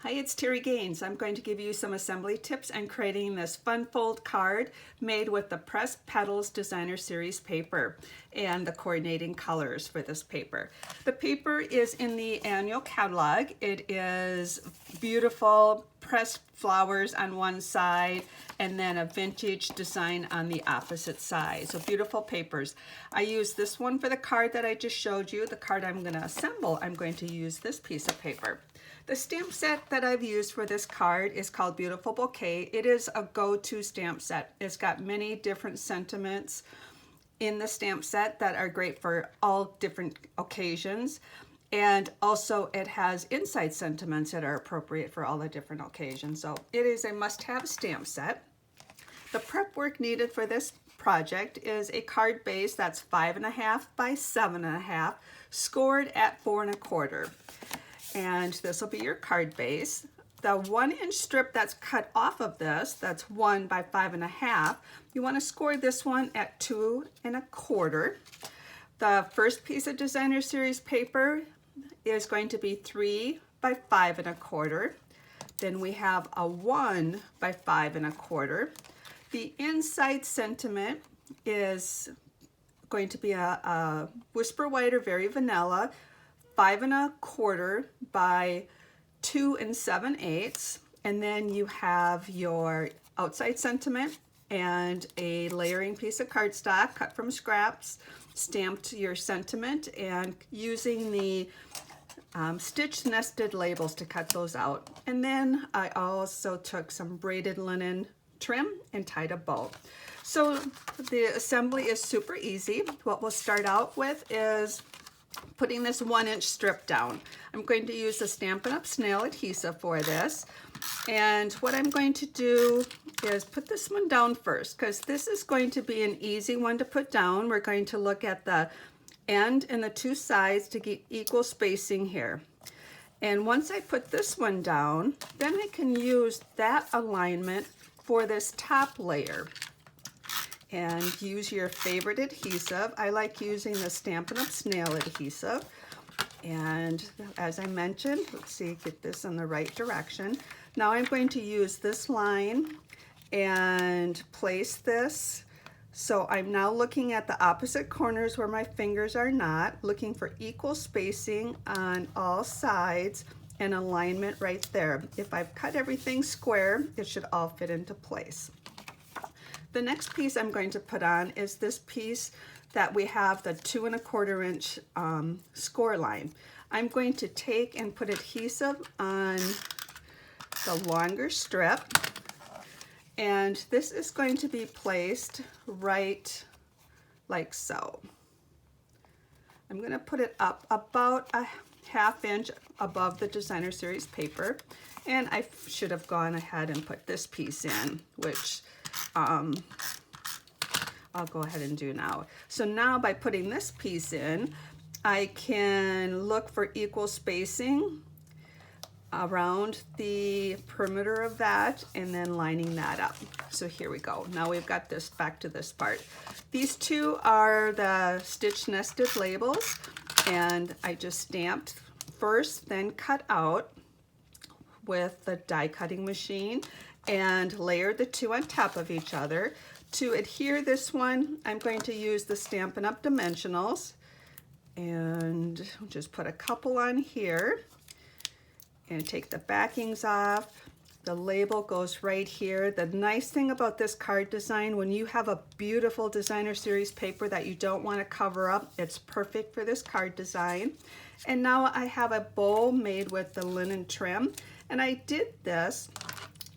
Hi, it's Terry Gaines. I'm going to give you some assembly tips on creating this fun fold card made with the pressed Petals Designer Series paper and the coordinating colors for this paper. The paper is in the annual catalog. It is beautiful pressed flowers on one side and then a vintage design on the opposite side. So beautiful papers. I use this one for the card that I just showed you. The card I'm going to assemble, I'm going to use this piece of paper. The stamp set that I've used for this card is called Beautiful Bouquet. It is a go-to stamp set. It's got many different sentiments in the stamp set that are great for all different occasions. And also it has inside sentiments that are appropriate for all the different occasions. So it is a must-have stamp set. The prep work needed for this project is a card base that's 5.5 by 7.5, scored at 4 1/4. And this will be your card base. The 1-inch strip that's cut off of this, that's 1 by 5.5, you want to score this one at 2 1/4. The first piece of Designer Series paper is going to be 3 by 5 1/4. Then we have a 1 by 5 1/4. The inside sentiment is going to be a whisper white or very vanilla, 5 1/4 by 2 7/8, and then you have your outside sentiment and a layering piece of cardstock cut from scraps, stamped your sentiment, and using the stitch nested labels to cut those out. And then I also took some braided linen trim and tied a bow. So the assembly is super easy. What we'll start out with is putting this 1-inch strip down. I'm going to use the Stampin' Up! Snail adhesive for this. And what I'm going to do is put this one down first, because this is going to be an easy one to put down. We're going to look at the end and the two sides to get equal spacing here. And once I put this one down, then I can use that alignment for this top layer. And use your favorite adhesive. I like using the Stampin' Up! Snail adhesive. And as I mentioned, let's see, get this in the right direction. Now I'm going to use this line and place this. So I'm now looking at the opposite corners where my fingers are not, looking for equal spacing on all sides and alignment right there. If I've cut everything square, it should all fit into place. The next piece I'm going to put on is this piece that we have the 2 1/4 inch score line. I'm going to take and put adhesive on the longer strip, and this is going to be placed right like so. I'm going to put it up about a 1/2 inch above the Designer Series paper, and I should have gone ahead and put this piece in, which I'll go ahead and do now. So now by putting this piece in, I can look for equal spacing around the perimeter of that and then lining that up. So here we go. Now we've got this back to this part. These two are the stitch nested labels, and I just stamped first, then cut out with the die cutting machine and layer the two on top of each other. To adhere this one, I'm going to use the Stampin' Up! Dimensionals, and just put a couple on here and take the backings off. The label goes right here. The nice thing about this card design, when you have a beautiful Designer Series paper that you don't want to cover up, it's perfect for this card design. And now I have a bow made with the linen trim, and I did this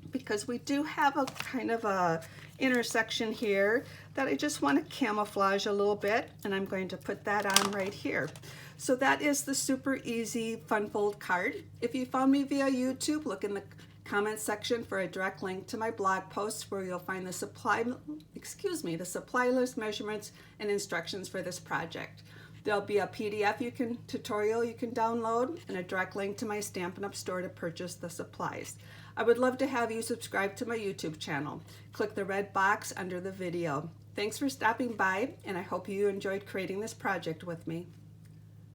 because we do have a kind of a intersection here that I just want to camouflage a little bit, and I'm going to put that on right here. So that is the super easy fun fold card. If you found me via YouTube, look in the comment section for a direct link to my blog posts where you'll find the supply list measurements and instructions for this project. There'll be a PDF tutorial you can download and a direct link to my Stampin' Up! Store to purchase the supplies. I would love to have you subscribe to my YouTube channel. Click the red box under the video. Thanks for stopping by, and I hope you enjoyed creating this project with me.